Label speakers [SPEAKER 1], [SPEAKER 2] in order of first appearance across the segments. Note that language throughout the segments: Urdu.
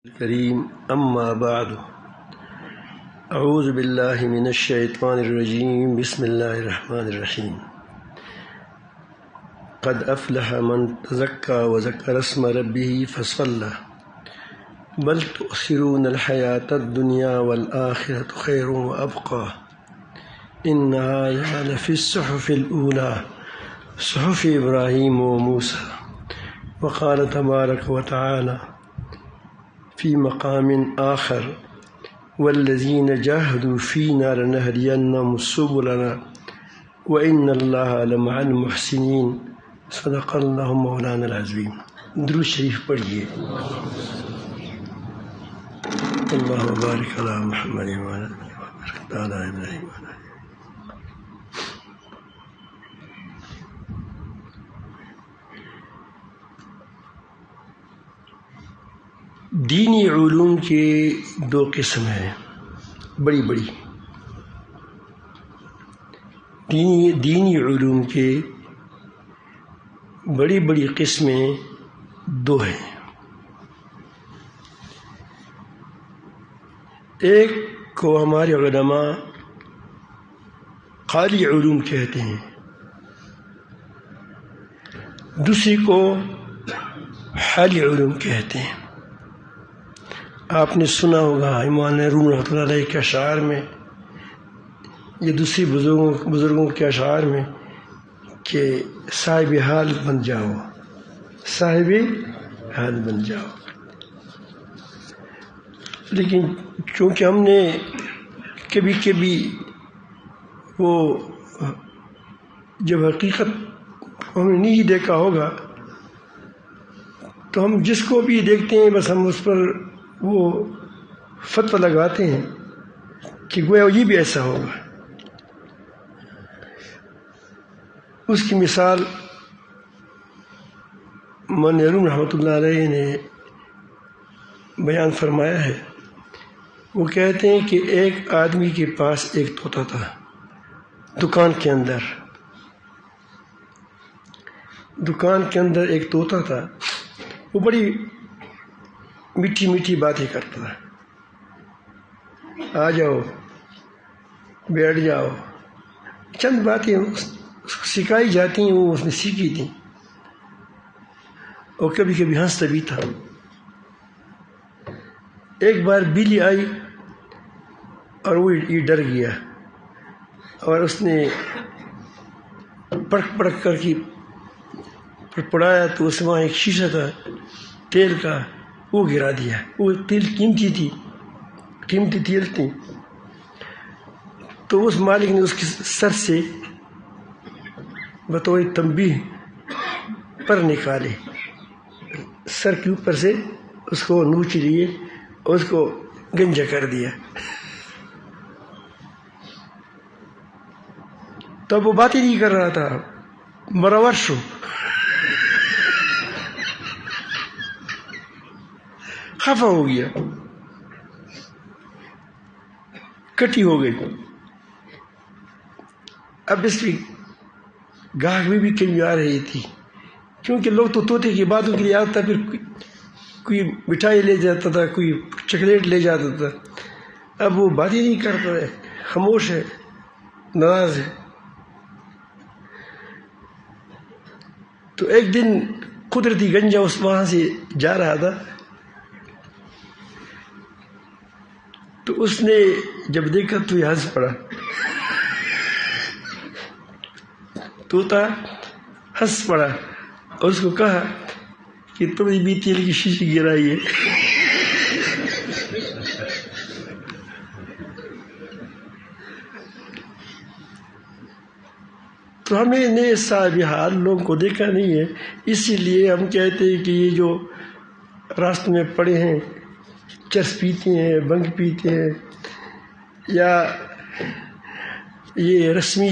[SPEAKER 1] الكريم أما بعد أعوذ بالله من الشيطان الرجيم بسم الله الرحمن الرحيم قد أفلح من تزكى وذكر اسم ربه فصلى بل تؤثرون الحياة الدنيا والآخرة خير وأبقى إن هذا لفي الصحف الأولى صحف إبراهيم وموسى وقال تبارك وتعالى في مقام آخر والذين جاهدوا فينا لنهدينهم سبلنا وإن الله لمع المحسنين صدق اللہ مولانا العظیم۔ درود شریف پڑھیے۔ اللہ بارک علی محمد وعلی آل ابراہیم۔ دینی علوم کے دو قسم ہیں بڑی بڑی۔ دینی علوم کے بڑی بڑی قسمیں دو ہیں۔ ایک کو ہمارے علماء قالی علوم کہتے ہیں، دوسری کو حالی علوم کہتے ہیں۔ آپ نے سنا ہوگا امام روم رحمۃ اللہ علیہ کے اشعار میں، یہ دوسری بزرگوں کے اشعار میں، کہ صاحب حال بن جاؤ، صاحب حال بن جاؤ۔ لیکن چونکہ ہم نے کبھی کبھی وہ جب حقیقت ہم نے نہیں دیکھا ہوگا تو ہم جس کو بھی دیکھتے ہیں بس ہم اس پر وہ فتویٰ لگاتے ہیں کہ گویا یہ بھی ایسا ہوگا۔ اس کی مثال امام روم رحمۃ اللہ علیہ نے بیان فرمایا ہے۔ وہ کہتے ہیں کہ ایک آدمی کے پاس ایک طوطا تھا دکان کے اندر ایک طوطا تھا۔ وہ بڑی میٹھی میٹھی باتیں کرتا تھا، آ جاؤ، بیٹھ جاؤ، چند باتیں سکھائی جاتی ہیں، وہ اس نے سیکھی تھیں، اور کبھی کبھی ہنستا بھی تھا۔ ایک بار بلی آئی اور وہ یہ ڈر گیا، اور اس نے پڑک پڑک کر کے پڑایا تو اس میں وہاں ایک شیشہ تھا تیل کا، وہ گرا دیا۔ وہ تیل قیمتی تیل تھی، تو اس مالک نے اس کے سر سے بطور تنبیہ پر نکالے، سر کے اوپر سے اس کو نوچ لیے اور اس کو گنجا کر دیا۔ تب وہ بات ہی نہیں کر رہا تھا، مراورش خفا ہو گیا، کٹی ہو گئی۔ اب اس کی گاہک میں بھی کمی آ رہی تھی، کیونکہ لوگ تو طوطے کی باتوں کے لیے آتا، پھر کوئی مٹھائی لے جاتا تھا، کوئی چاکلیٹ لے جاتا تھا۔ اب وہ بات ہی نہیں کرتا ہے، خاموش ہے، ناراض ہے۔ تو ایک دن قدرتی گنجا اس وہاں سے جا رہا تھا، تو اس نے جب دیکھا تو یہ ہنس پڑا، طوطا ہنس پڑا اور اس کو کہا کہ تم نے بھی تیل کی شیشی گرائی ہے۔ تو ہمیں نے صاحب حال لوگوں کو دیکھا نہیں ہے، اسی لیے ہم کہتے ہیں کہ یہ جو راستوں میں پڑے ہیں، چرس پیتے ہیں، بنگ پیتے ہیں، یا یہ رسمی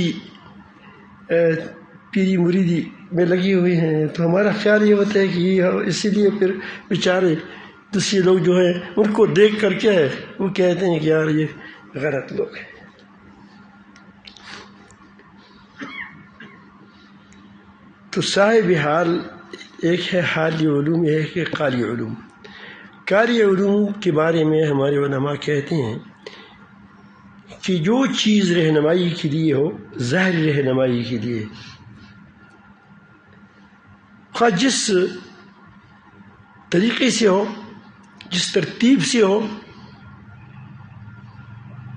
[SPEAKER 1] پیری مریدی میں لگے ہوئے ہیں، تو ہمارا خیال یہ ہوتا ہے کہ یہ اسی لیے پھر بیچارے دوسرے لوگ جو ہیں ان کو دیکھ کر کیا ہے وہ کہتے ہیں کہ یار یہ غلط لوگ ہیں۔ تو صاحب حال ایک ہے حالی علوم، ایک ہے قالی علوم۔ قاری علوم کے بارے میں ہمارے علماء کہتے ہیں کہ جو چیز رہنمائی کے لیے ہو، ظاہری رہنمائی کے لیے، خواہ جس طریقے سے ہو، جس ترتیب سے ہو،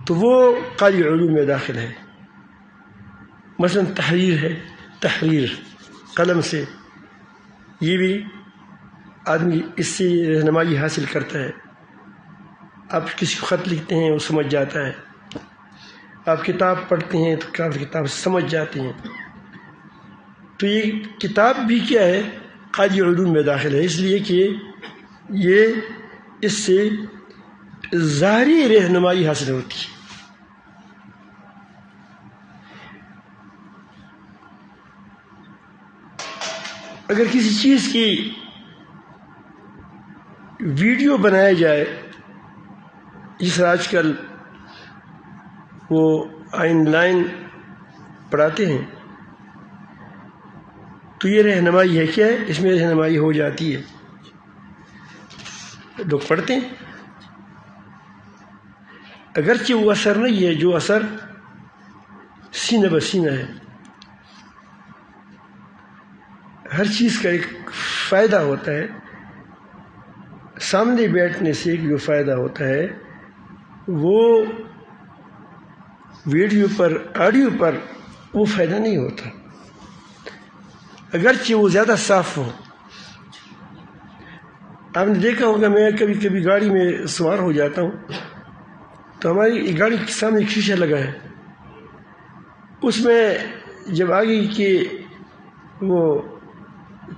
[SPEAKER 1] تو وہ قاری علوم میں داخل ہے۔ مثلا تحریر ہے، تحریر قلم سے، یہ بھی آدمی اس سے رہنمائی حاصل کرتا ہے۔ آپ کسی کو خط لکھتے ہیں وہ سمجھ جاتا ہے، آپ کتاب پڑھتے ہیں تو کتاب سمجھ جاتے ہیں۔ تو یہ کتاب بھی کیا ہے؟ قاری علوم میں داخل ہے، اس لیے کہ یہ اس سے ظاہری رہنمائی حاصل ہوتی ہے۔ اگر کسی چیز کی ویڈیو بنایا جائے، جس طرح آج کل وہ آن لائن پڑھاتے ہیں، تو یہ رہنمائی ہے، کیا ہے؟ اس میں رہنمائی ہو جاتی ہے، لوگ پڑھتے ہیں۔ اگرچہ وہ اثر نہیں ہے جو اثر سینہ بسینہ ہے۔ ہر چیز کا ایک فائدہ ہوتا ہے، سامنے بیٹھنے سے جو فائدہ ہوتا ہے وہ ویڈیو پر، آڈیو پر وہ فائدہ نہیں ہوتا، اگرچہ وہ زیادہ صاف ہو۔ آپ نے دیکھا ہوگا، میں کبھی کبھی گاڑی میں سوار ہو جاتا ہوں تو ہماری گاڑی کے سامنے ایک شیشہ لگا ہے، اس میں جب آگے کے وہ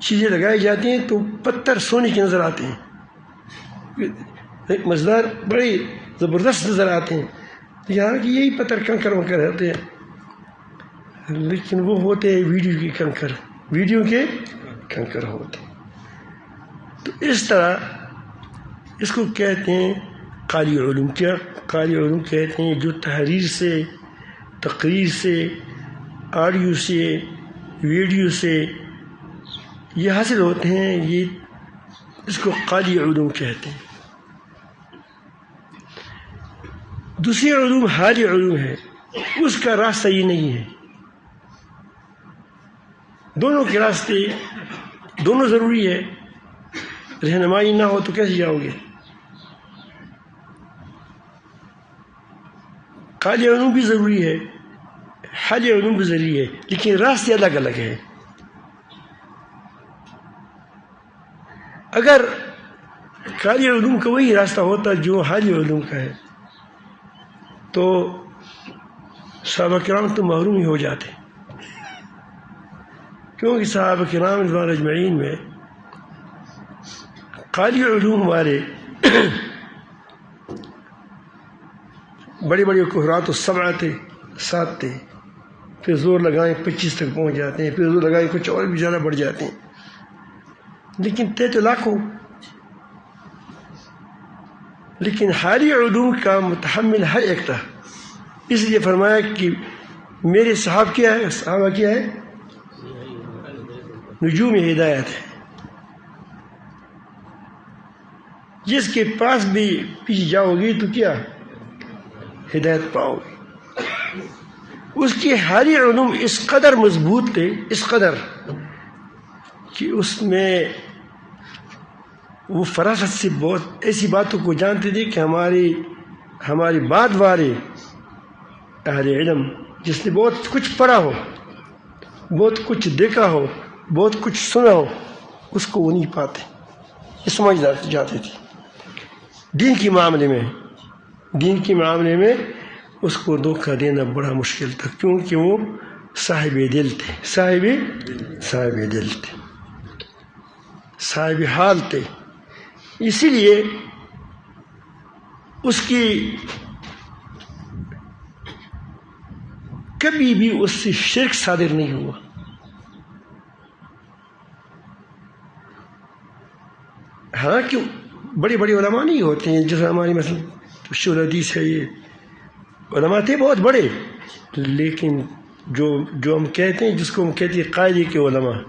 [SPEAKER 1] چیزیں لگائی جاتی ہیں تو پتھر سونے کے نظر آتے ہیں، مزدار بڑے زبردست نظر آتے ہیں، یہاں کہ یہی پتھر کنکر ونکر ہوتے ہیں، لیکن وہ ہوتے ہیں ویڈیو کے کنکر، ویڈیو کے کنکر ہوتے ہیں۔ تو اس طرح اس کو کہتے ہیں قاری علوم۔ کیا قاری علوم کہتے ہیں؟ جو تحریر سے، تقریر سے، آڈیو سے، ویڈیو سے یہ حاصل ہوتے ہیں، یہ اس کو قاری علوم کہتے ہیں۔ دوسری علوم حالی علوم ہے، اس کا راستہ یہ نہیں ہے۔ دونوں کے راستے دونوں ضروری ہے، رہنمائی نہ ہو تو کیسے جاؤ گے؟ قاری علوم بھی ضروری ہے، حالی علوم بھی ضروری ہے، لیکن راستے الگ الگ ہیں۔ اگر قاری علوم کا وہی راستہ ہوتا جو حالی علوم کا ہے تو صحابہ کرام تو محروم ہی ہو جاتے، کیونکہ صحابہ کرام رضوان اجمعین میں قاری علوم والے بڑے بڑے قرات السبعہ تھے، 7 تھے، پھر زور لگائیں 25 تک پہنچ جاتے ہیں، پھر زور لگائیں کچھ اور بھی زیادہ بڑھ جاتے ہیں، لیکن تھے تو لاکھوں۔ لیکن حالی علوم کا متحمل ہر ایک تھا، اس لیے فرمایا کہ میرے صحابہ کیا ہے؟ صحابہ کیا ہے؟ نجوم ہدایت ہے، جس کے پاس بھی پیچھے جاؤ گی تو کیا ہدایت پاؤ گی۔ اس کی حالی علوم اس قدر مضبوط تھے، اس قدر کہ اس میں وہ فراست سے بہت ایسی باتوں کو جانتے تھے کہ ہماری بعد والے اہل علم جس نے بہت کچھ پڑھا ہو، بہت کچھ دیکھا ہو، بہت کچھ سنا ہو، اس کو وہ نہیں پاتے، یہ سمجھ جاتے تھے۔ دین کے معاملے میں اس کو دھوکہ دینا بڑا مشکل تھا، کیونکہ وہ صاحب دل تھے، صاحب دل تھے، صاحب حال تھے، اسی لیے اس کی کبھی بھی اس سے شرک صادر نہیں ہوا۔ حالانکہ بڑے بڑے علماء نہیں ہوتے ہیں، جیسے ہماری مثلا شیخ الحدیث ہے، یہ علماء تھے بہت بڑے، لیکن جو ہم کہتے ہیں، جس کو ہم کہتے ہیں قاعدے کے علماء،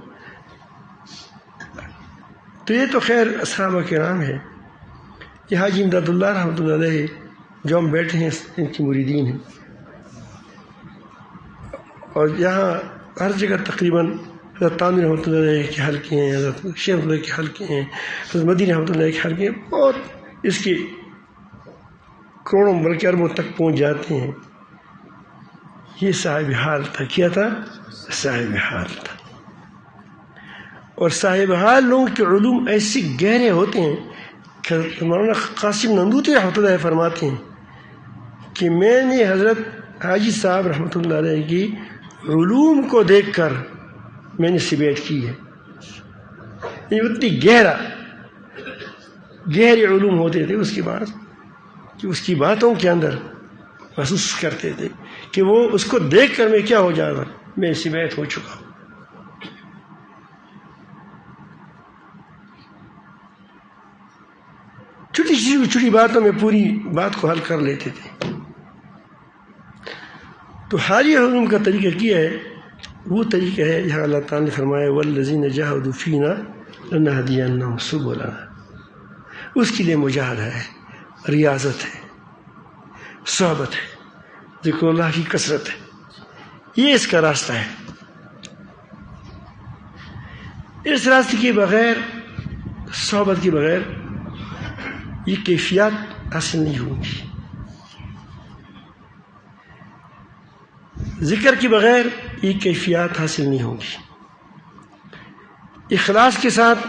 [SPEAKER 1] تو یہ تو خیر صحابہ کرام ہے، یہ حاجی امداد اللہ رحمۃ اللہ علیہ جو ہم بیٹھے ہیں ان کی مریدین ہیں، اور یہاں ہر جگہ تقریباً حضرت تانوی رحمۃ اللہ علیہ کے حلقے ہیں، حضرت شیخ اللہ کے حلقے ہیں، حضرت مدینی رحمۃ اللہ کے حلقے ہیں، بہت اس کے کروڑوں بلکہ اربوں تک پہنچ جاتے ہیں۔ یہ صاحب حال تھا، کیا تھا؟ صاحب حال تھا۔ اور صاحب حال لوگوں کے علوم ایسے گہرے ہوتے ہیں کہ مولانا قاسم نندوتی رحمۃ اللہ فرماتے ہیں کہ میں نے حضرت حاجی صاحب رحمۃ اللہ علیہ کی علوم کو دیکھ کر میں نے سبیت کی ہے۔ یہ اتنی گہرے علوم ہوتے تھے اس کے بعد کہ اس کی باتوں کے اندر محسوس کرتے تھے کہ وہ اس کو دیکھ کر میں کیا ہو جاتا، میں سبیت ہو چکا ہوں۔ چھوٹی باتوں میں پوری بات کو حل کر لیتے تھے۔ تو حاجی علوم کا طریقہ کیا ہے، وہ طریقہ ہے یہاں اللہ تعالیٰ نے فرمایا والذین جاہدوا فینا لنہدینہم سبلنا۔ اس کے لیے مجاہدہ ہے، ریاضت ہے، صحبت ہے، ذکر اللہ کی کثرت ہے، یہ اس کا راستہ ہے۔ اس راستے کے بغیر، صحبت کے بغیر یہ کیفیات حاصل نہیں ہوں گی۔ ذکر کے بغیر یہ کیفیات حاصل نہیں ہوں گی۔ اخلاص کے ساتھ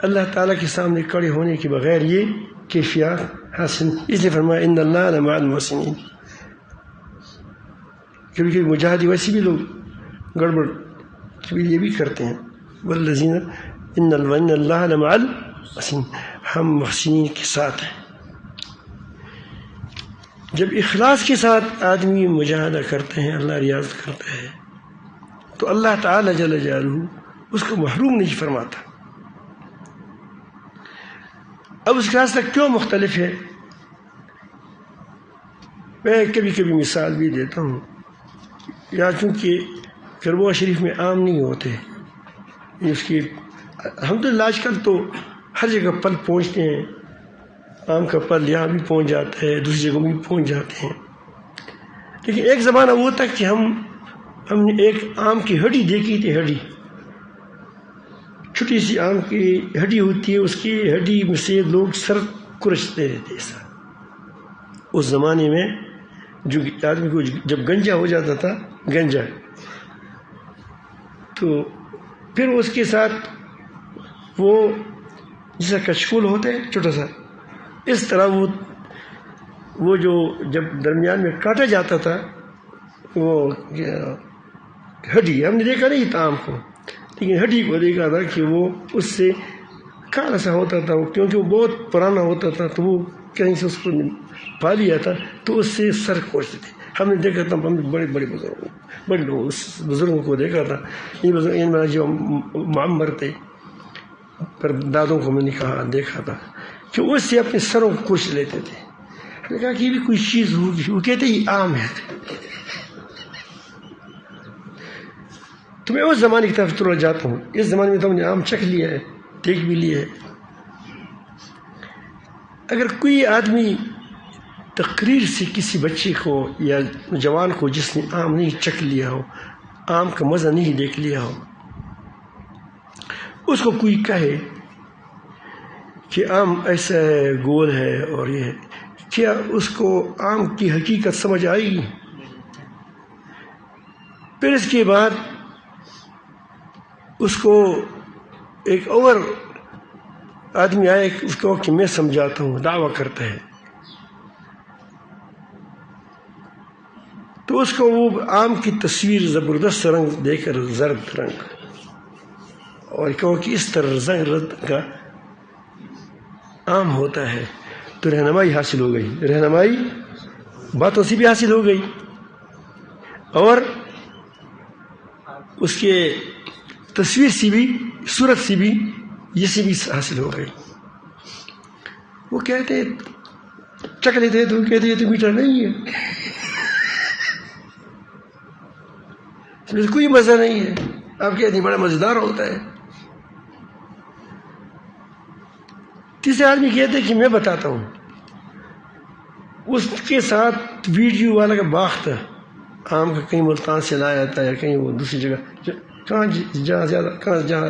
[SPEAKER 1] اللہ تعالیٰ کے سامنے کھڑے ہونے کے بغیر یہ کیفیات حاصل، اس لیے فرمایا ان اللہ لمع المحسنین۔ کبھی کبھی مجاہدی ویسے بھی لوگ گڑبڑ کبھی یہ بھی کرتے ہیں، والذین ان اللہ لمع المحسنین، ہم محسنین کے ساتھ ہیں۔ جب اخلاص کے ساتھ آدمی مجاہدہ کرتے ہیں، اللہ ریاضت کرتا ہے، تو اللہ تعالی جل جلالہ اس کو محروم نہیں فرماتا۔ اب اس کا راستہ کیوں مختلف ہے؟ میں کبھی کبھی مثال بھی دیتا ہوں، یا چونکہ کربوا شریف میں عام نہیں ہوتے اس کی، الحمدللہ آج کل تو ہر جگہ پل پہنچتے ہیں، آم کا پل یہاں بھی پہنچ جاتا ہے، دوسری جگہوں بھی پہنچ جاتے ہیں، لیکن ایک زمانہ وہ تھا کہ ہم نے ایک آم کی ہڈی دیکھی تھی، ہڈی چھوٹی سی آم کی ہڈی ہوتی ہے، اس کی ہڈی میں سے لوگ سر کرچتے رہتے ایسا۔ اس زمانے میں جو آدمی کو جب گنجا ہو جاتا تھا، گنجا، تو پھر اس کے ساتھ وہ جیسا کچکول ہوتا ہے چھوٹا سا، اس طرح وہ جو جب درمیان میں کاٹا جاتا تھا، وہ ہڈی ہم نے دیکھا نہیں تھا آم کو، لیکن ہڈی کو دیکھا تھا کہ وہ اس سے کالا سا ہوتا تھا، کیونکہ وہ بہت پرانا ہوتا تھا، تو وہ کہیں سے اس کو پا لیا تھا تو اس سے سر کوچتے تھے۔ ہم نے دیکھا تھا، ہم نے بڑے لوگ اس بزرگوں کو دیکھا تھا، یہ بزرگ جو معمر تھے، پر دادوں کو میں نے کہا دیکھا تھا کہ اس سے اپنے سروں کو کوچ لیتے تھے۔ ہم نے کہا کہ یہ بھی کوئی چیز ہوگی، وہ کہتے یہ عام ہے۔ تو میں اس زمانے کی طرف تھوڑا جاتا ہوں، اس زمانے میں تو ہم نے عام چکھ لیا ہے، دیکھ بھی لیا ہے۔ اگر کوئی آدمی تقریر سے کسی بچے کو یا جوان کو جس نے آم نہیں چکھ لیا ہو، آم کا مزہ نہیں دیکھ لیا ہو، اس کو کوئی کہے کہ آم ایسا ہے، گول ہے اور یہ ہے، کیا اس کو آم کی حقیقت سمجھ آئے گی؟ پھر اس کے بعد اس کو ایک اور آدمی آئے اس کو کہ میں سمجھاتا ہوں، دعویٰ کرتا ہے، تو اس کو وہ آم کی تصویر زبردست رنگ دے کر، زرد رنگ، اور کہو کہ اس طرح زرد کا آم ہوتا ہے، تو رہنمائی حاصل ہو گئی، رہنمائی باتوں سے بھی حاصل ہو گئی اور اس کے تصویر سے بھی، صورت سے بھی، یہ سے بھی حاصل ہو گئی۔ وہ کہتے ہیں چکھ لیتے ہیں، تو وہ کہتے ہیں تو میٹھا نہیں ہے، اس میں کوئی مزہ نہیں ہے، آپ کہتے ہیں بڑا مزیدار ہوتا ہے۔ تیسرے آدمی کہتے کہ میں بتاتا ہوں. اس کے ساتھ ویڈیو والا کا باغ تھا آم کا، کہیں ملتان سے لایا جاتا ہے، کہیں وہ دوسری جگہ کہاں جہاں زیادہ جہاں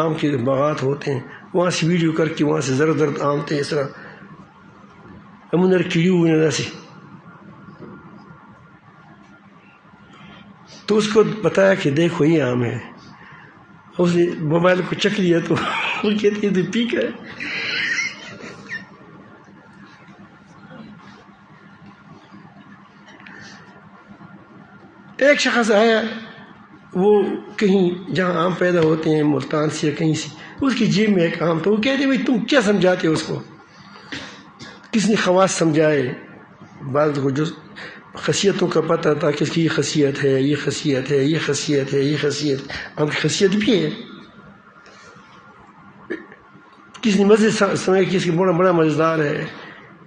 [SPEAKER 1] آم کے باغات ہوتے ہیں وہاں سے ویڈیو کر کے وہاں سے زرد زرد آم تھے اس طرح امنر کیڑی ہوئے سی. تو اس کو بتایا کہ دیکھو یہ آم ہے. اس نے موبائل کو چک لیا تو وہ کہتی ہے ٹھیک ہے. ایک شخص آیا، وہ کہیں جہاں آم پیدا ہوتے ہیں ملتان سے یا کہیں سے، اس کی جیب میں ایک آم تھا. وہ کہتے بھائی تم کیا سمجھاتے ہو اس کو؟ کس نے خواص سمجھائے بعض کو جو خاصیتوں کا پتہ تھا کہ اس کی یہ خاصیت ہے، یہ خاصیت ہے، یہ خاصیت ہے، یہ خاصیت. آم کی خاصیت بھی ہے. کسی نے مزے سمجھا کہ اس کی بڑا مزیدار ہے،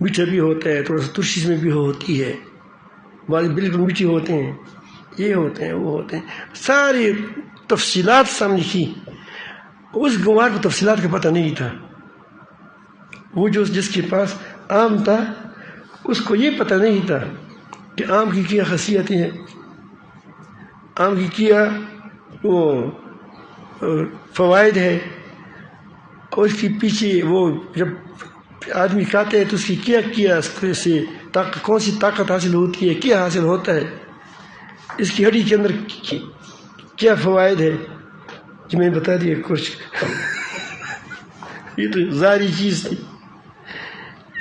[SPEAKER 1] میٹھا بھی ہوتا ہے، تھوڑا سا ترشی میں بھی ہوتی ہے، بعض بالکل میٹھے ہوتے ہیں، یہ ہوتے ہیں وہ ہوتے ہیں. ساری تفصیلات سامنے کی. اس گنوار کو تفصیلات کا پتہ نہیں تھا. وہ جو جس کے پاس آم تھا اس کو یہ پتہ نہیں تھا کہ آم کی کیا خاصیتیں ہیں، آم کی کیا وہ فوائد ہے، اور اس کے پیچھے وہ جب آدمی کھاتے ہیں تو اس کی کیا اس سے کون سی طاقت حاصل ہوتی ہے، کیا حاصل ہوتا ہے، اس کی ہڈی کے اندر کیا فوائد ہے. کہ میں بتا دیا کچھ یہ تو ظاہری چیز تھی.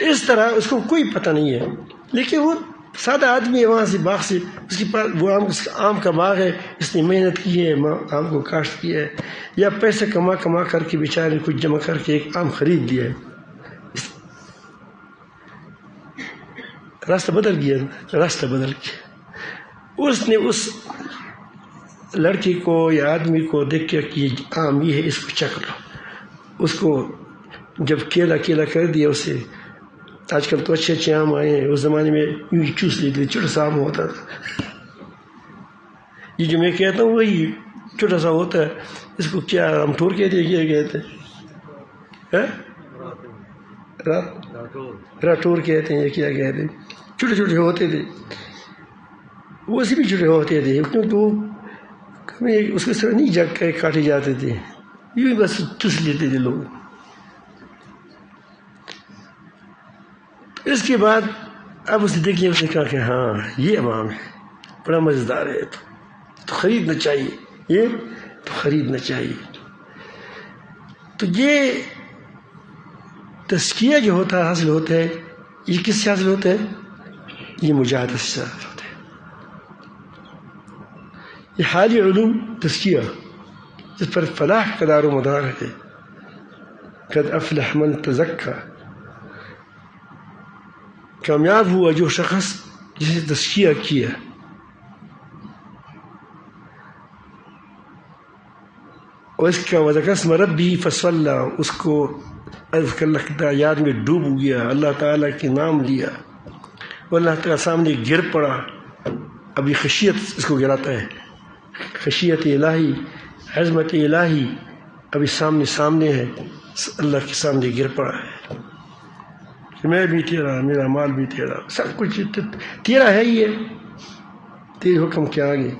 [SPEAKER 1] اس طرح اس کو کوئی پتہ نہیں ہے. لیکن وہ سادہ آدمی ہے، وہاں سے باغ سے اس کے پاس وہ آم کا باغ ہے، اس نے محنت کی ہے، آم کو کاشت کیا ہے، یا پیسے کما کر کے بیچارے نے کچھ جمع کر کے ایک آم خرید لیا ہے. راستہ بدل گیا. اس نے اس لڑکی کو یا آدمی کو دیکھ کے کہ یہ آم یہ ہے، اس کو چکھ لو. اس کو جب کیلا کر دیا اسے. آج کل تو اچھے آم آئے ہیں، اس زمانے میں یوں ہی چوس لیتے، چھوٹا سا آم ہوتا تھا. یہ جو میں کہتا ہوں وہی چھوٹا سا ہوتا ہے. اس کو کیا ہم ٹور کہتے ہیں، کیا کہتے ہیں، راٹور کہتے ہیں، کیا کہتے ہیں. چھوٹے ہوتے تھے، وہ سے بھی چھوٹے ہوتے تھے کیونکہ وہ اس کو طرح نہیں جگ کے کاٹے جاتے تھے، یوں ہی بس چوس لیتے تھے لوگ. اس کے بعد اب اسے دیکھ لیا، اس نے کہا کہ ہاں یہ امام ہے، بڑا مزیدار ہے، تو خریدنا چاہیے، یہ تو خریدنا چاہیے. تو یہ تزکیہ جو ہوتا ہے حاصل ہوتا ہے، یہ کس سے حاصل ہوتا ہے؟ یہ مجاہدہ سے حاصل ہوتا ہے. یہ حالی علوم تزکیہ جس پر فلاح کا دار و مدار ہے. قد افلح من تزکا، کامیاب ہوا جو شخص جسے تزکیہ کیا. اور اس کا وذکر اسم ربہ فصلی، اس کو اذکر یاد میں ڈوب گیا، اللہ تعالیٰ کے نام لیا، اور اللہ تعالیٰ سامنے گر پڑا. ابھی خشیت اس کو گراتا ہے، خشیت الہی، عظمت الہی ابھی سامنے ہے، اللہ کے سامنے گر پڑا ہے کہ میں بھی تیرا، میرا مال بھی تیرا، سب کچھ تیرا ہے، یہ تیرے حکم کے آگے.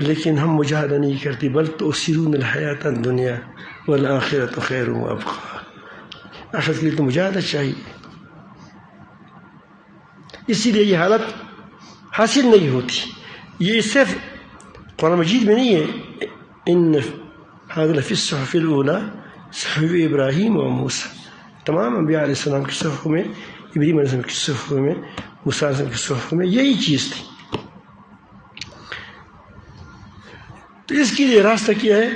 [SPEAKER 1] لیکن ہم مجاہدہ نہیں کرتے، بل تؤثرون الحیات الدنیا والآخرۃ خیر وابقیٰ. آخرت کے لیے تو مجاہدہ چاہیے. اسی لیے یہ حالت حاصل نہیں ہوتی. یہ صرف قرآن مجید میں نہیں ہے. ان ھذا لفی الصحف الاولی صحف ابراہیم و موسیٰ، تمام انبیاء علیہ السلام کی صحفوں میں، ابراہیم علیہ السلام کی صحفوں میں، موسیٰ علیہ السلام کی صحفوں میں یہی چیز تھی. تو اس کے لیے راستہ کیا ہے؟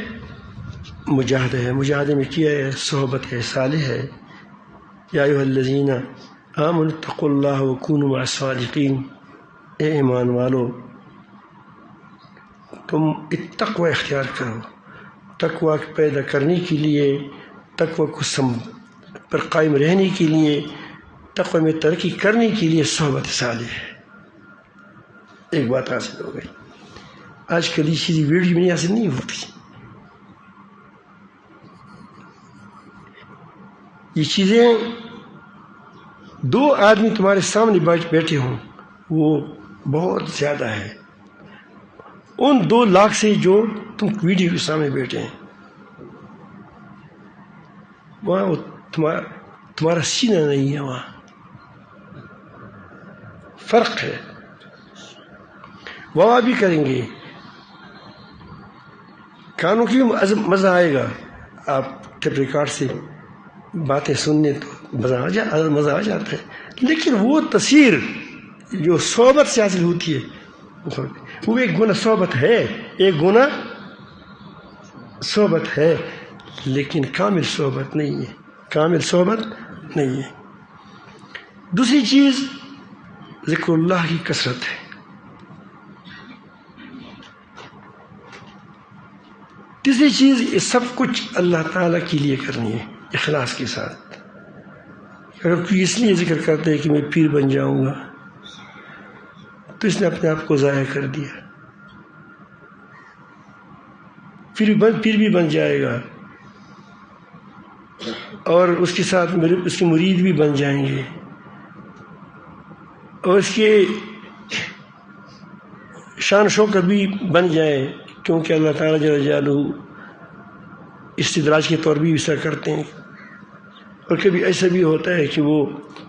[SPEAKER 1] مجاہدہ ہے. مجاہدے میں کیا ہے؟ صحبت ہے، صالح ہے. یا ایھا الذین آمنوا اتقوا اللہ وکونوا مع الصادقین، اے ایمان والو تم تقوی اختیار کرو. تقوی پیدا کرنے کے لیے، تقوی کو پر قائم رہنے کے لیے، تقوی میں ترقی کرنے کے لیے صحبت صالح ہے. ایک بات حاصل ہو گئی. آج کل یہ چیزیں ویڈیو میں حاصل نہیں ہوتی. یہ چیزیں دو آدمی تمہارے سامنے بیٹھے ہوں وہ بہت زیادہ ہے ان 2 لاکھ سے جو تم ویڈیو کے سامنے بیٹھے ہیں. وہاں تمہارا سینہ نہیں ہے، وہاں فرق ہے. وہاں بھی کریں گے، کانوں کی مزہ آئے گا. آپ ٹیپ ریکارڈ سے باتیں سننے تو مزہ آ جاتا ہے، لیکن وہ تاثیر جو صحبت سے حاصل ہوتی ہے وہ ایک گناہ صحبت ہے لیکن کامل صحبت نہیں ہے. دوسری چیز ذکر اللہ کی کثرت ہے. تیسری چیز یہ سب کچھ اللہ تعالیٰ کے لیے کرنی ہے اخلاص کے ساتھ. اگر کوئی اس لیے ذکر کرتا ہے کہ میں پیر بن جاؤں گا تو اس نے اپنے آپ کو ضائع کر دیا. پیر بھی بن جائے گا اور اس کے ساتھ اس کے مرید بھی بن جائیں گے اور اس کے شان شوکت بھی بن جائے، کیونکہ اللہ تعالیٰ جل جلالہ استدراج کے طور بھی ایسا کرتے ہیں. اور کبھی ایسا بھی ہوتا ہے کہ وہ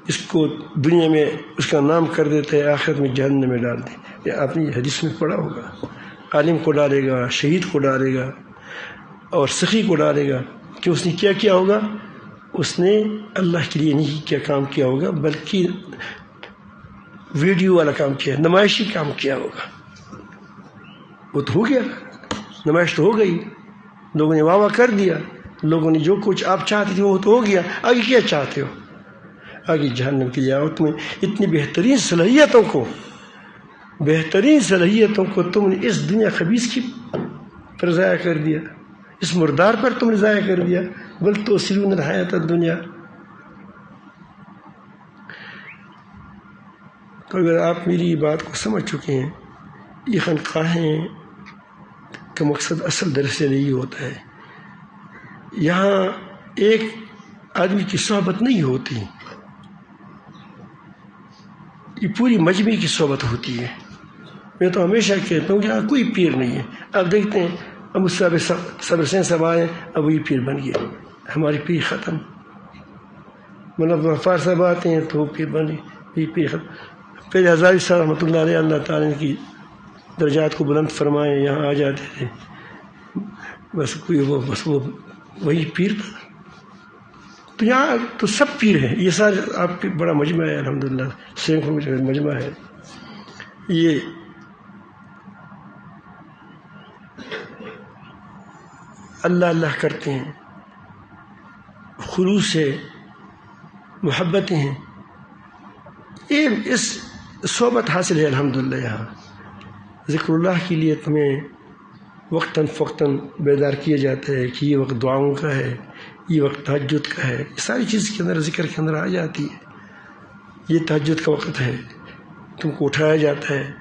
[SPEAKER 1] اس کو دنیا میں اس کا نام کر دیتا ہے، آخرت میں جہنم میں ڈال دے. یہ آپ نے حدیث میں پڑھا ہوگا، عالم کو ڈالے گا، شہید کو ڈالے گا اور سخی کو ڈالے گا کہ اس نے کیا ہوگا. اس نے اللہ کے لیے نہیں کیا کام کیا ہوگا بلکہ ویڈیو والا کام کیا، نمائشی کام کیا ہوگا. وہ تو ہو گیا، نمائش تو ہو گئی، لوگوں نے واہ کر دیا، لوگوں نے جو کچھ آپ چاہتے تھے وہ تو ہو گیا. آگے کیا چاہتے ہو؟ آگے جہنم کے لیے آؤ. تمہیں اتنی بہترین صلاحیتوں کو تم نے اس دنیا خبیث کی پر ضائع کر دیا، اس مردار پر تم نے ضائع کر دیا. بل تؤثرون الحیاۃ الدنیا. تو اگر آپ میری بات کو سمجھ چکے ہیں، یہ خانقاہیں کا مقصد اصل درس نہیں ہوتا ہے. یہاں ایک آدمی کی صحبت نہیں ہوتی، یہ پوری مجمع کی صحبت ہوتی ہے. میں تو ہمیشہ کہتا ہوں کہ یہاں کوئی پیر نہیں ہے. آپ دیکھتے ہیں اب صبر سے سب آئے، اب وہی پیر بن گئے، ہماری پیر ختم. مولانا غفار صاحب آتے ہیں تو وہ پیر بنے، یہ پیر ختم. پہلے ہزاری صاحب رحمۃ اللہ علیہ، اللہ تعالیٰ کی درجات کو بلند فرمائے، یہاں آ جاتے تھے، بس وہ وہی پیر تھا. تو یہاں تو سب پیر ہیں، یہ سارے آپ کی بڑا مجمع ہے الحمدللہ، سینکڑوں مجمع ہے. یہ اللہ کرتے ہیں، خلوص سے محبتیں ہیں. یہ اس صحبت حاصل ہے الحمدللہ. یہاں ذکر اللہ کے لیے تمہیں وقتاً فوقتاً بیدار کیا جاتا ہے کہ یہ وقت دعاؤں کا ہے، یہ وقت تہجد کا ہے. یہ ساری چیز کے اندر ذکر کے اندر آ جاتی ہے. یہ تہجد کا وقت ہے، تم کو اٹھایا جاتا ہے.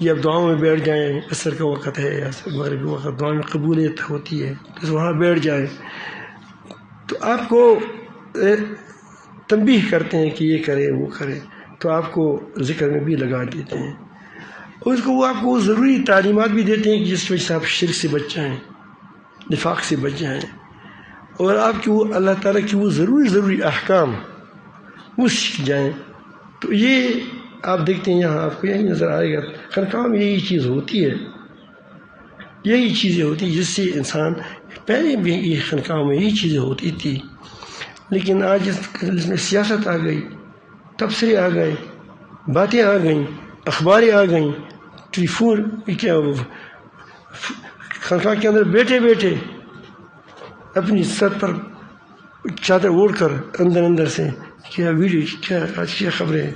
[SPEAKER 1] یہ اب دعاؤں میں بیٹھ جائیں، عصر کا وقت ہے، مغرب کا وقت، دعا میں قبولیت ہوتی ہے، تو وہاں بیٹھ جائیں. تو آپ کو تنبیہ کرتے ہیں کہ یہ کرے وہ کرے، تو آپ کو ذکر میں بھی لگا دیتے ہیں. اور وہ آپ کو ضروری تعلیمات بھی دیتے ہیں کہ جس وجہ سے آپ شرک سے بچ جائیں، نفاق سے بچ جائیں، اور آپ کی وہ اللہ تعالیٰ کی وہ ضروری احکام وہ سیکھ جائیں. تو یہ آپ دیکھتے ہیں یہاں آپ کو یہی نظر آئے گا. خانقاہ میں یہی چیز ہوتی ہے، یہی چیزیں ہوتی ہیں جس سے انسان، پہلے بھی یہ خانقاہ میں یہی چیزیں ہوتی تھی، لیکن آج اس میں سیاست آ گئی، تبصرے آ گئے، باتیں آ گئیں، اخباریں آ گئیں، ٹیلیفون کیا خانقاہ کے اندر بیٹھے اپنی سر پر چادر اوڑھ کر اندر سے کیا ویڈیو، کیا آج کیا خبریں.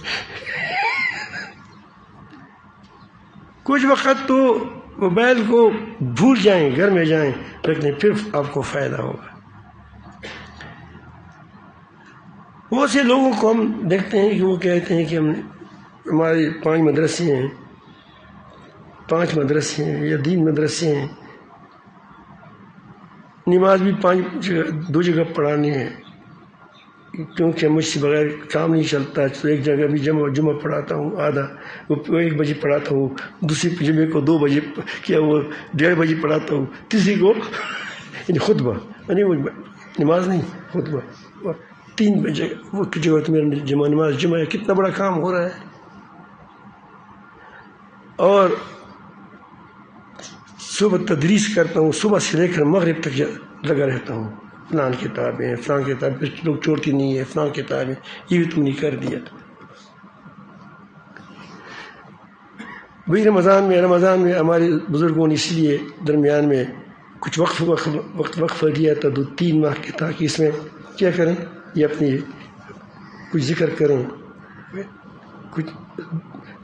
[SPEAKER 1] کچھ وقت تو موبائل کو بھول جائیں، گھر میں جائیں رکھنے، پھر آپ کو فائدہ ہوگا. بہت سے لوگوں کو ہم دیکھتے ہیں کہ وہ کہتے ہیں کہ ہمارے 5 مدرسے ہیں، 5 مدرسے ہیں یا 3 مدرسے ہیں، نماز بھی 2 جگہ پڑھانی ہے. کیونکہ مجھ سے بغیر کام نہیں چلتا، تو ایک جگہ بھی جمعہ پڑھاتا ہوں آدھا، وہ 1 بجے پڑھاتا ہوں، دوسری جمعے کو 2 بجے، کیا وہ 1:30 بجے پڑھاتا ہوں، تیسری کو یعنی خطبہ، یعنی وہ نماز نہیں خطبہ، 3 بجے وہ جگہ تو میرا نماز جمعہ ہے، کتنا بڑا کام ہو رہا ہے۔ اور صبح تدریس کرتا ہوں، صبح سے لے کر مغرب تک لگا رہتا ہوں، فلان کتابیں فلان کتاب، لوگ چھوڑتی نہیں ہے، فلان کتابیں، یہ بھی تم نے کر دیا۔ وہی رمضان میں ہمارے بزرگوں نے اس لیے درمیان میں کچھ وقفہ دیا تھا 2-3 ماہ کے، تاکہ اس میں کیا کریں، یہ اپنی کچھ ذکر کریں، کچھ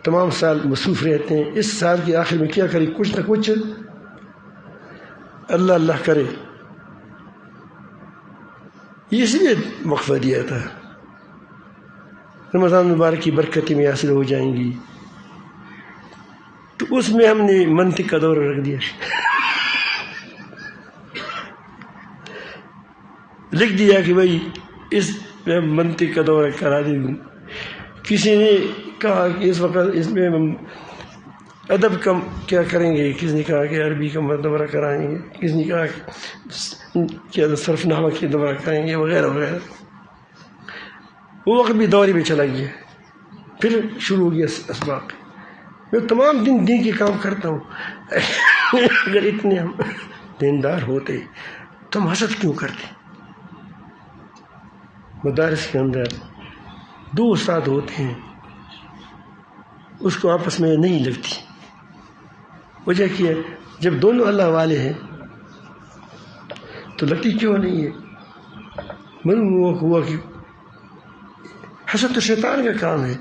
[SPEAKER 1] تمام سال مصروف رہتے ہیں، اس سال کے آخر میں کیا کریں، کچھ نہ کچھ اللہ کرے، یہ اس لیے وقفہ دیا تھا۔ رمضان مبارک کی برکتیں میں حاصل ہو جائیں گی، تو اس میں ہم نے منطق کا دورہ رکھ دیا، لکھ دیا کہ بھائی اس میں منطق کا دورہ کرا دیں گے۔ کسی نے کہا کہ اس وقت اس میں ادب کا کیا کریں گے، کسی نے کہا کہ عربی کا دورہ کرائیں گے، کسی نے کہا کہ صرف نحو کی دورہ کریں گے، وغیرہ وغیرہ۔ وہ وقت بھی دورے میں چلا گیا، پھر شروع ہو گیا اسباق۔ میں تمام دن کے کام کرتا ہوں، اگر اتنے ہم دیندار ہوتے تو ہم حسد کیوں کرتے؟ مدارس کے اندر 2 استاد ہوتے ہیں، اس کو آپس میں نہیں لگتی، وجہ کیا ہے، جب دونوں اللہ والے ہیں تو لگتی کیوں نہیں ہے؟ معلوم ہوا کہ حسد تو شیطان کا کام ہے۔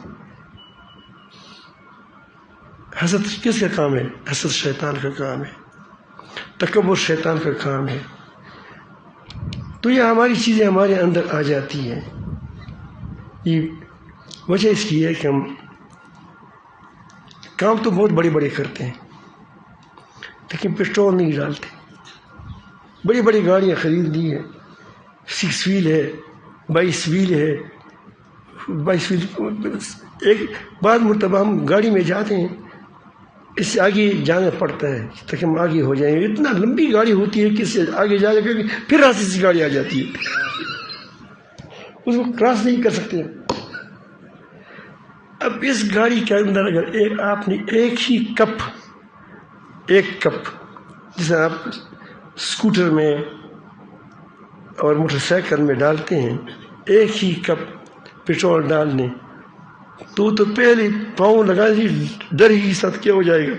[SPEAKER 1] حسد کس کا کام ہے؟ حسد شیطان کا کام ہے، تکبر شیطان کا کام ہے۔ تو یہ ہماری چیزیں ہمارے اندر آ جاتی ہیں، یہ وجہ اس کی ہے کہ ہم کام تو بہت بڑے بڑے کرتے ہیں لیکن پیٹرول نہیں ڈالتے۔ بڑی بڑی گاڑیاں خرید لی ہیں، 6 ویل ہے، 22 ویل ہے، 22 ویل۔ ایک بعض مرتبہ ہم گاڑی میں جاتے ہیں، اس سے آگے جانا پڑتا ہے تاکہ ہم آگے ہو جائیں، اتنا لمبی گاڑی ہوتی ہے کہ اس سے آگے جا کر پھر راستے سے گاڑی آ جاتی ہے، اس کو کراس نہیں کر سکتے۔ اب اس گاڑی کے اندر اگر آپ نے ایک کپ جسے آپ اسکوٹر میں اور موٹر سائیکل میں ڈالتے ہیں، ایک ہی کپ پیٹرول ڈالنے تو پہلے پاؤں لگا دی، ڈر ہی ساتھ کیا ہو جائے گا،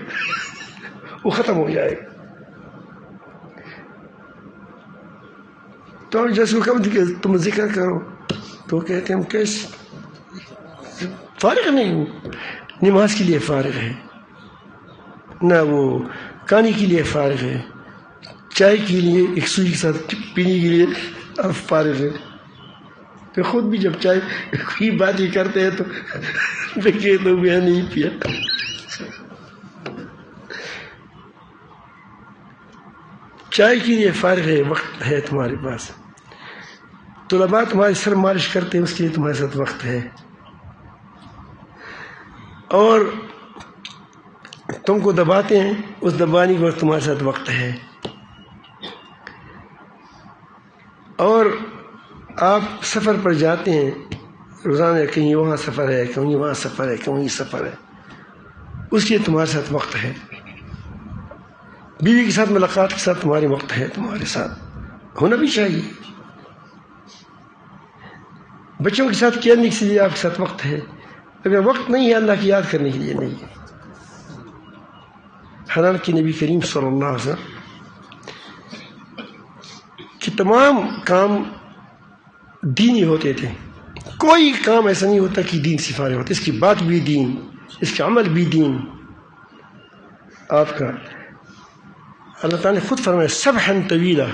[SPEAKER 1] وہ ختم ہو جائے گا۔ تو ہم جیسے کم کہ تم ذکر کرو تو کہتے ہیں ہم کیسے فارغ نہیں ہوں، نماز کے لیے فارغ ہے، نہ وہ کھانے کے لیے فارغ ہے، چائے کے لیے ایک سوئی کے ساتھ پینے کے لیے اب فارغ ہے۔ تو خود بھی جب چائے کوئی بات ہی کرتے ہیں تو میں کہتا ہوں میں نہیں پیا۔ چائے کے لیے فارغ ہے، وقت ہے تمہارے پاس، طلباء تمہاری سر مالش کرتے ہیں، اس کے لیے تمہارے ساتھ وقت ہے، اور تم کو دباتے ہیں، اس دبانے کے وقت تمہارے ساتھ وقت ہے، اور آپ سفر پر جاتے ہیں روزانہ، کہیں وہاں سفر ہے، کہیں وہاں سفر ہے، کہیں سفر ہے، اس لیے تمہارے ساتھ وقت ہے۔ بیوی کے ساتھ ملاقات کے ساتھ تمہارے وقت ہے، تمہارے ساتھ ہونا بھی چاہیے۔ بچوں کے ساتھ کھیلنے کے لیے آپ کے ساتھ وقت ہے، اگر وقت نہیں ہے اللہ کی یاد کرنے کے لیے نہیں ہے۔ حالانکہ نبی کریم صلی اللہ علیہ وسلم کہ تمام کام دینی ہوتے تھے، کوئی کام ایسا نہیں ہوتا کہ دین سے فارغ ہوتا، اس کی بات بھی دین، اس کا عمل بھی دین۔ آپ کا اللہ تعالیٰ نے خود فرمایا سبحاً طویلا،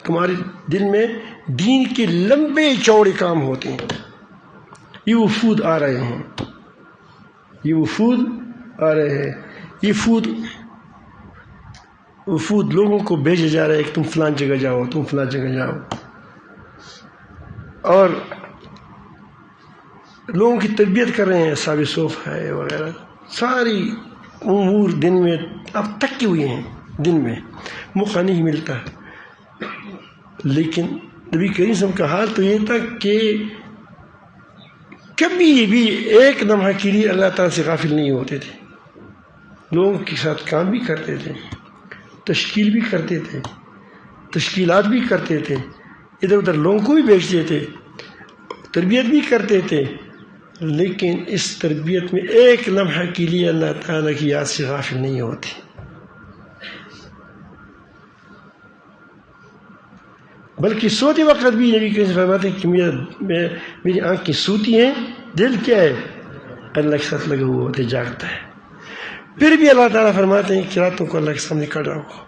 [SPEAKER 1] تمہارے دل میں دین کے لمبے چوڑے کام ہوتے ہیں۔ یہ وفود آ رہے ہیں، یہ وفود آ رہے ہیں، یہ وفود لوگوں کو بھیجا جا رہا ہے کہ تم فلان جگہ جاؤ، تم فلان جگہ جاؤ، اور لوگوں کی تربیت کر رہے ہیں، اصحاب صوف ہے وغیرہ، ساری امور دن میں اب تک کی ہوئی ہیں، دن میں موقع نہیں ملتا. لیکن نبی کریم صلی اللہ علیہ وسلم کا حال تو یہ تھا کہ کبھی بھی ایک لمحہ کے لیے اللہ تعالیٰ سے غافل نہیں ہوتے تھے. لوگوں کے ساتھ کام بھی کرتے تھے، تشکیل بھی کرتے تھے، تشکیلات بھی کرتے تھے، ادھر ادھر لوگوں کو بھی بیچتے تھے، تربیت بھی کرتے تھے. لیکن اس تربیت میں ایک لمحہ کے لیے اللہ تعالیٰ کی یاد سے غافل نہیں ہوتے. بلکہ سوتے وقت بھی نبی کریم فرماتے ہیں کہ میری آنکھیں سوتی ہیں، دل کیا ہے؟ اللہ کے ساتھ لگا ہوا ہوتا ہے، جاگتا ہے. پھر بھی اللہ تعالیٰ فرماتے ہیں کہ راتوں کو اللہ کے سامنے کھڑا ہو.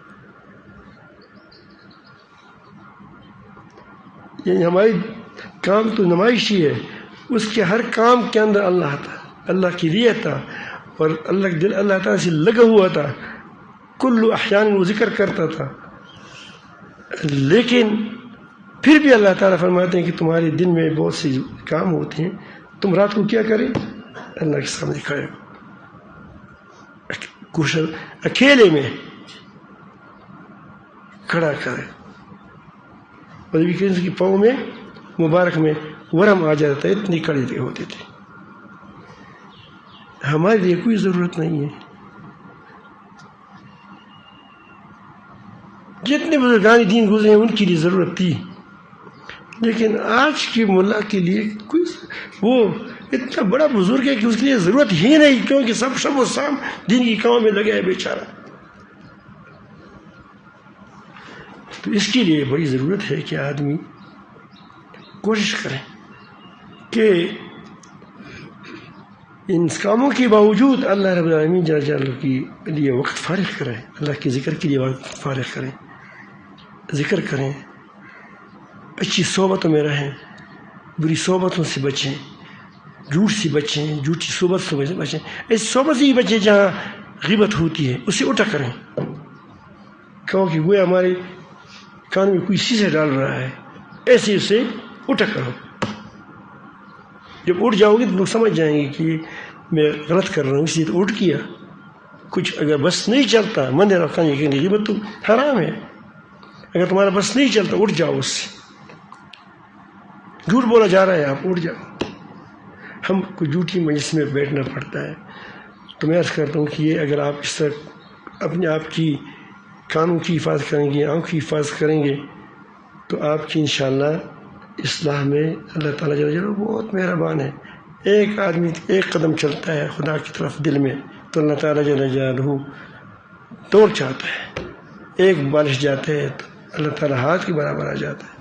[SPEAKER 1] یعنی ہماری کام تو نمائشی ہے، اس کے ہر کام کے اندر اللہ تھا، اللہ کی ریت تھا، اور اللہ کا دل اللہ تعالیٰ سے لگا ہوا تھا. کل احیان وہ ذکر کرتا تھا. لیکن پھر بھی اللہ تعالیٰ فرماتے ہیں کہ تمہارے دن میں بہت سے کام ہوتے ہیں، تم رات کو کیا کریں؟ اللہ کے سامنے کھڑے ہو، اکیلے میں کھڑا کرے. اور نبی کریم کی پاؤں میں مبارک میں ورم آ جاتا ہے، اتنی کڑے ہوتے تھے. ہمارے لیے کوئی ضرورت نہیں ہے. جتنے بزرگان دین گزرے ہیں ان کے لیے ضرورت تھی، لیکن آج کی ملا کے لیے کوئی وہ اتنا بڑا بزرگ ہے کہ اس کے لیے ضرورت ہی نہیں، کیونکہ سب شب و شام دین کی کام میں لگے ہے بیچارہ. تو اس کے لیے بڑی ضرورت ہے کہ آدمی کوشش کرے کہ ان کاموں کے باوجود اللہ رب العالمین جل جلالہ کے لیے وقت فارغ کریں، اللہ کے ذکر کے لیے وقت فارغ کریں، ذکر کریں، اچھی صحبتوں میں رہیں، بری صحبتوں سے بچیں، جھوٹ سے بچیں، جھوٹی صحبت سے بچیں. اس صحبت سے ہی بچیں جہاں غیبت ہوتی ہے، اسے اٹھا کریں، کیونکہ وہ ہمارے کان میں کوئی شیشہ ڈال رہا ہے، ایسے اسے اٹھا کرو. جب اٹھ جاؤ گے تو لوگ سمجھ جائیں گے کہ میں غلط کر رہا ہوں، اس لیے تو اٹھ کیا. کچھ اگر بس نہیں چلتا من رکھا کہ غیبت تو حرام ہے، اگر تمہارا بس نہیں چلتا اٹھ جاؤ، اس سے جھوٹ بولا جا رہا ہے، آپ اٹھ جاؤ. ہم کو جھوٹی مجلس میں بیٹھنا پڑتا ہے. تو میں عرض کرتا ہوں کہ یہ اگر آپ اس طرح اپنے آپ کی کانوں کی حفاظت کریں گے، آنکھ کی حفاظت کریں گے، تو آپ کی انشاءاللہ اصلاح میں اللہ تعالیٰ جل جلالہ بہت مہربان ہے. ایک آدمی ایک قدم چلتا ہے خدا کی طرف دل میں تو اللہ تعالیٰ جل جلالہ توڑ چاہتا ہے. ایک بالش جاتے ہیں تو اللہ تعالیٰ ہاتھ کے برابر آ جاتا ہے.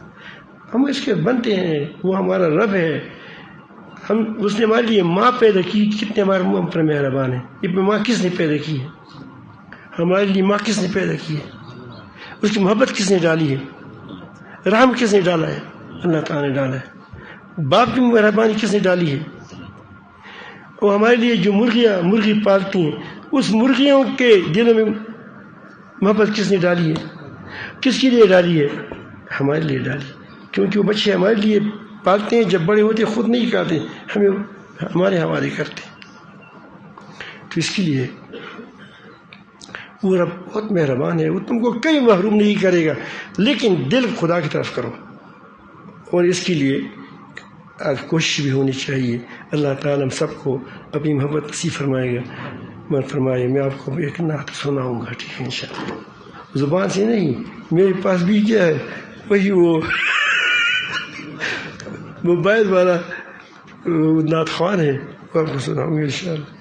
[SPEAKER 1] ہم اس کے بنتے ہیں، وہ ہمارا رب ہے. اس نے ہمارے لیے ماں پیدا کی، کتنے ہمارے منہ پر مہربان ہے. یہ ماں کس نے پیدا کی ہے؟ ہمارے لیے ماں کس نے پیدا کی ہے؟ اس کی محبت کس نے ڈالی ہے؟ رحم کس نے ڈالا ہے؟ اللہ تعالیٰ نے ڈالا ہے. باپ کی مہربانی کس نے ڈالی ہے؟ وہ ہمارے لیے جو مرغی پالتی ہیں، اس مرغیوں کے دلوں میں محبت کس نے ڈالی ہے؟ کس کے لیے ڈالی ہے؟ ہمارے لیے ڈالی. کیونکہ وہ بچے ہمارے لیے پالتے ہیں، جب بڑے ہوتے خود نہیں کھاتے، ہمیں ہمارے حوالے کرتے. تو اس کے لیے وہ رب بہت مہربان ہے، وہ تم کو کئی محروم نہیں کرے گا، لیکن دل خدا کی طرف کرو. اور اس کے لیے کوشش بھی ہونی چاہیے. اللہ تعالیٰ ہم سب کو اپنی محبت نصیب فرمائے گا. فرمائے میں آپ کو ایک نعت سناؤں گا، ٹھیک ہے انشاءاللہ. زبان سے نہیں، میرے پاس بھی کیا ہے، وہی وہ موبائل والا نعت خوان ہے، وہ آپ کو سناؤں گا انشاءاللہ.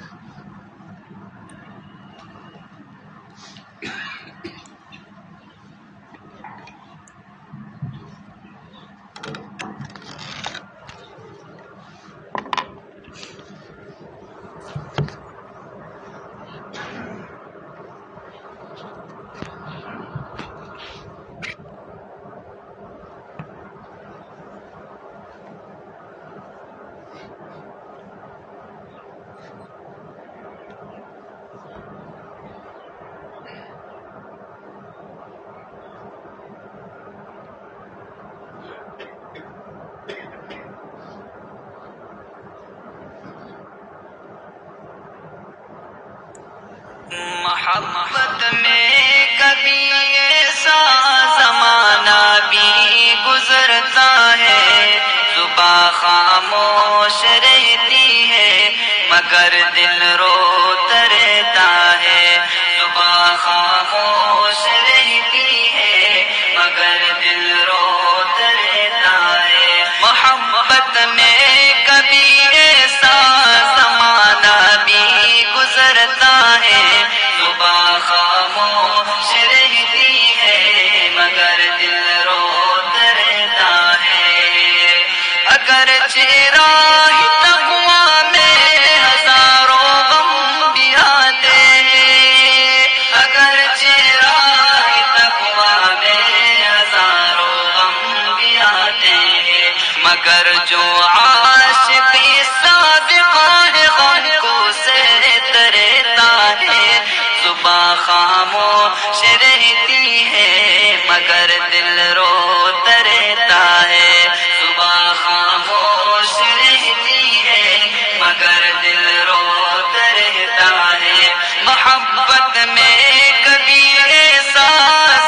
[SPEAKER 2] محبت میں کبھی ایسا زمانہ بھی گزرتا ہے، زباں خاموش رہتی ہے مگر دل روتا رہتا ہے، زباں خاموش رہتی ہے مگر دل روتا رہتا ہے۔ محبت میں کبھی ایسا زمانہ بھی گزرتا ہے، زباں خاموش رہتی ہے مگر دل روتا رہتا ہے۔ اگرچہ راہ تقویٰ میں ہزاروں غم بھی آتے ہیں، اگرچہ راہ تقویٰ میں ہزاروں غم بھی آتے ہیں، مگر جو عاشق صادق ہے غم کو سہتا رہتا ہے، زباں خاموش رہتی ہے مگر دل روتا رہتا ہے، زباں خاموش رہتی ہے مگر دل روتا رہتا ہے۔ محبت میں کبھی ایسا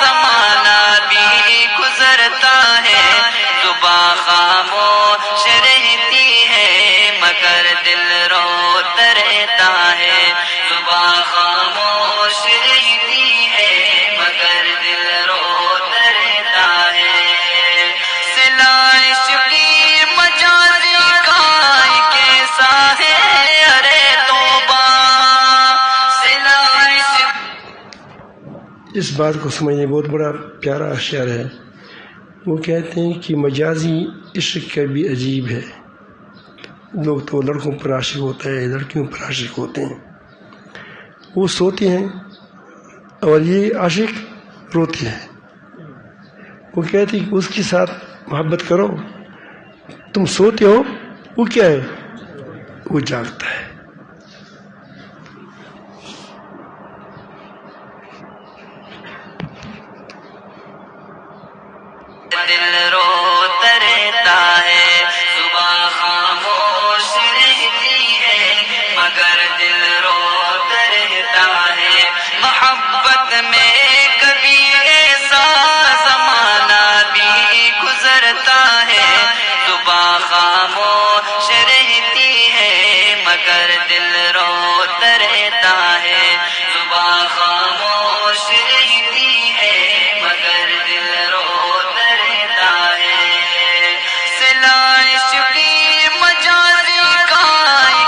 [SPEAKER 2] زمانہ بھی گزرتا ہے، زباں خاموش رہتی ہے مگر دل روتا رہتا ہے، زباں خاموش رہتی ہے مگر دل روتا رہتا ہے۔ صلہ عشقی مجازی کا کیسا ہے ارے توبہ، صلہ عشق۔
[SPEAKER 1] اس بات کو سمجھنے بہت بڑا پیارا شعر ہے۔ وہ کہتے ہیں کہ مجازی عشق کا بھی عجیب ہے، لوگ تو لڑکوں پر عاشق ہوتا ہے، لڑکیوں پر عاشق ہوتے ہیں، وہ سوتے ہیں اور یہ عاشق روتے ہیں۔ وہ کہتے ہیں کہ اس کے ساتھ محبت کرو، تم سوتے ہو، وہ کیا ہے، وہ جاگتا ہے۔
[SPEAKER 2] دل روتا رہتا ہے، زباں خاموش رہتی ہے مگر دل روتا رہتا ہے۔ محبت میں کبھی ایسا زمانہ بھی گزرتا ہے، زباں خاموش رہتی ہے مگر دل روتا رہتا ہے، زباں خاموش رہتی ہے مگر دل روتا رہتا ہے۔ صلہ عشقی مجازی کا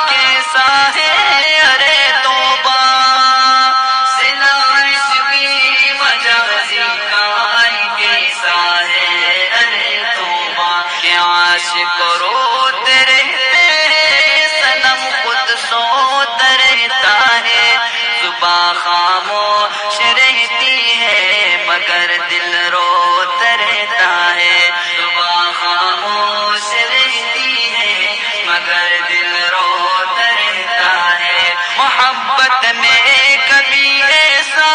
[SPEAKER 2] کیسا ہے ارے توبہ، صلہ عشقی مجازی کا کیسا ہے ارے توبہ، کہ عاشق روتے رہتے ہیں صنم خود سوتا رہتا ہے، زباں خاموش رہتی ہے مگر دل روتا رہتا ہے، زباں خاموش رہتی ہے مگر دل روتا رہتا ہے۔ محبت میں کبھی ایسا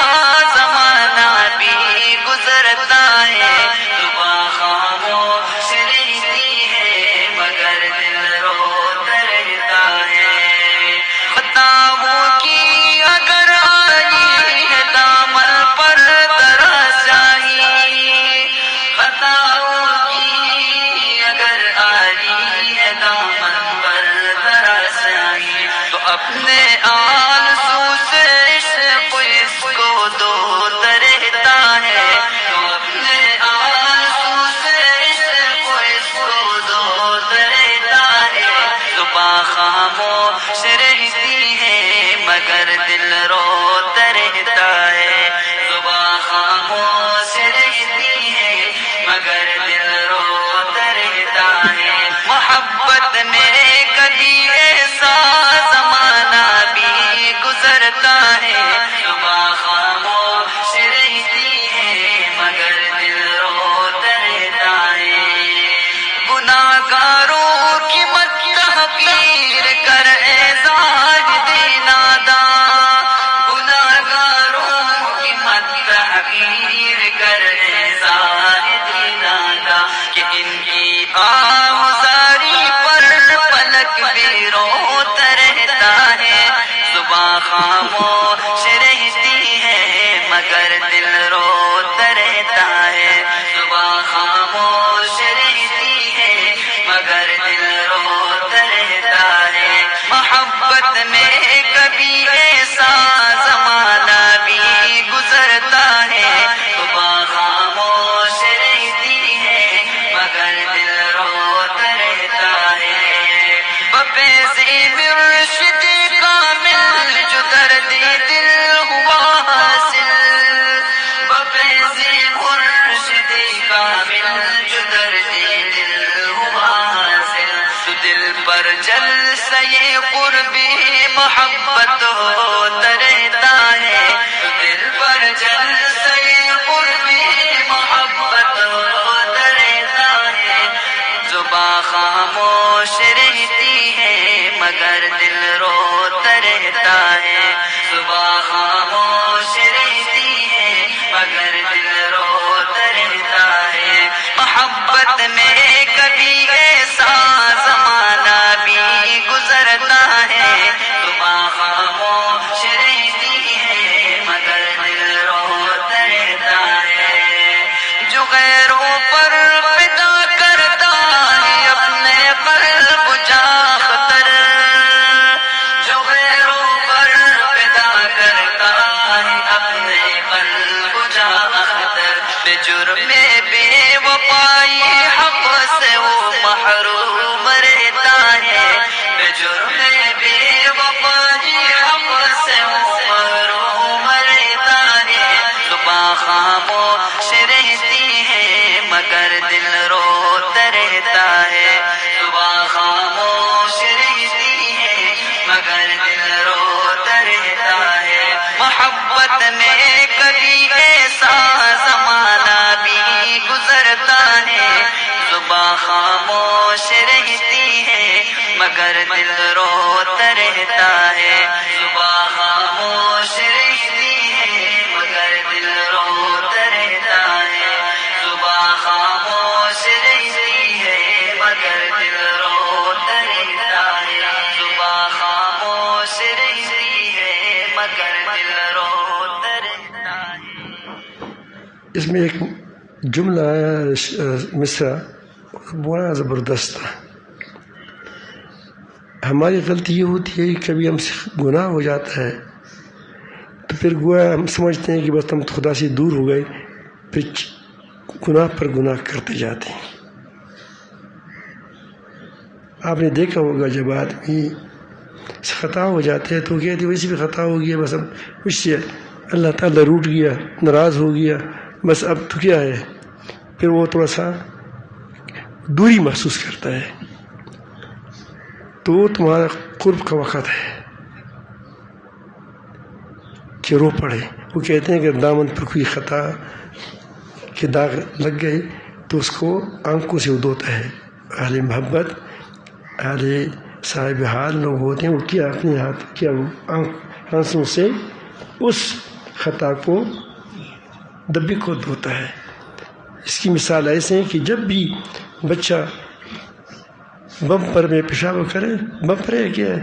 [SPEAKER 2] زمانہ بھی گزرتا ہے، زباں خاموش رہتی ہے مگر دل روتا رہتا ہے۔ خطاؤں کی اگر آئی ہے دامن پر درازائی، خطاؤں کی اگر آئی ہے دامن پر درازائی، تو اپنے آرزو سے عشق اس کو دھوتا رہتا ہے، تو اپنے آرزو سے عشق اس کو دھوتا رہتا ہے، زباں خاموش رہتی ہے مگر دل روتا رہتا ہے، زباں خاموش رہتی ہے مگر دل روتا رہتا ہے۔ محبت میں کبھی ایسا زمانہ بھی پر جلسے قربی محبت ہوتا رہتا ہے، دل پر جلسے قربی محبت ہوتا رہتا ہے، زباں خاموش رہتی ہے مگر دل روتا رہتا ہے، زباں خاموش رہتی ہے مگر دل روتا رہتا ہے، محبت میں کبھی ایسا زمانہ بھی گزرتا ہے، زباں خاموش رہتی ہے مگر دل روتا رہتا ہے، جو غیروں پر فدا کرتا ہے اپنے قلب جاختر، جو غیروں پر فدا کرتا ہے اپنے قلب جاختر، بے جرم بے وفائی حق سے وہ محروم رہتا ہے، بے جرم بے وفائی حق سے وہ محروم رہتا ہے، زباں خاموش رہتی ہے مگر دل روتا رہتا ہے، زباں خاموش رہتی ہے مگر دل روتا رہتا ہے، محبت میں کبھی ایسا زمانہ بھی گزرتا ہے، زباں خاموش رہتی ہے مگر دل روتا رہتا ہے، زباں خاموش رہتی ہے مگر دل روتا رہتا ہے، زباں خاموش رہتی ہے مگر دل روتا رہتا ہے، زباں خاموش رہتی ہے مگر دل روتا رہتا ہے۔
[SPEAKER 1] اس میں ایک جملہ ہے مصرع بڑا زبردست تھا۔ ہماری غلطی یہ ہوتی ہے کہ کبھی ہم سے گناہ ہو جاتا ہے تو پھر گویا ہم سمجھتے ہیں کہ بس ہم خدا سے دور ہو گئے، پھر گناہ پر گناہ کرتے جاتے ہیں۔ آپ نے دیکھا ہوگا جب آدمی سے خطا ہو جاتے ہیں تو کہتے ہیں ویسے بھی خطا ہو گیا، بس اب مجھ سے اللہ تعالیٰ روٹ گیا، ناراض ہو گیا، بس اب تو کیا ہے، پھر وہ تھوڑا سا دوری محسوس کرتا ہے، تو تمہارا قرب کا وقت ہے کہ رو پڑے۔ وہ کہتے ہیں کہ دامن پر کوئی خطا کے داغ لگ گئے تو اس کو آنکھوں سے دھوتا ہے۔ اہل محبت، اہل صاحب حال لوگ ہوتے ہیں، وہ کیا اپنے ہاتھ کیا آنسوں سے اس خطا کو دبی کو دھوتا ہے۔ اس کی مثال ایسے ہے کہ جب بھی بچہ بمپر میں پیشاب کرے، بمپر ہے کیا ہے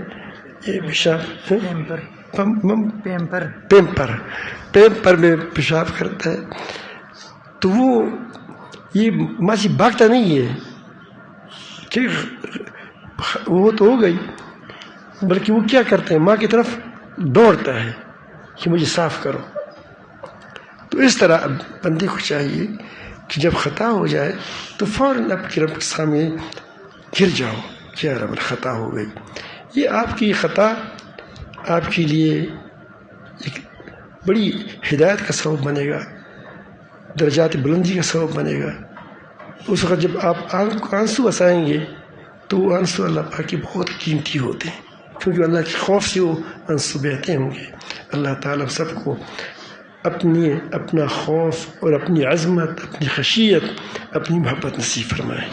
[SPEAKER 1] یہ پیشاب، پیمپر میں پیشاب کرتا ہے تو وہ یہ ماسی بھاگتا نہیں ہے کہ وہ تو ہو گئی، بلکہ وہ کیا کرتا ہے، ماں کی طرف دوڑتا ہے کہ مجھے صاف کرو۔ تو اس طرح بندے کو چاہیے کہ جب خطا ہو جائے تو فوراً آپ کے رب کے سامنے گر جاؤ کہ یا رب خطا ہو گئی۔ یہ آپ کی خطا آپ کے لیے ایک بڑی ہدایت کا سبب بنے گا، درجات بلندی کا سبب بنے گا۔ اس وقت جب آپ آنسو بسائیں گے تو وہ آنسو اللہ پاک کے بہت قیمتی ہوتے ہیں، کیونکہ اللہ کے خوف سے وہ آنسو بہتے ہوں گے۔ اللہ تعالیٰ سب کو اپنا خوف اور اپنی عظمت، اپنی خشیت، اپنی محبت نصیب فرمائے۔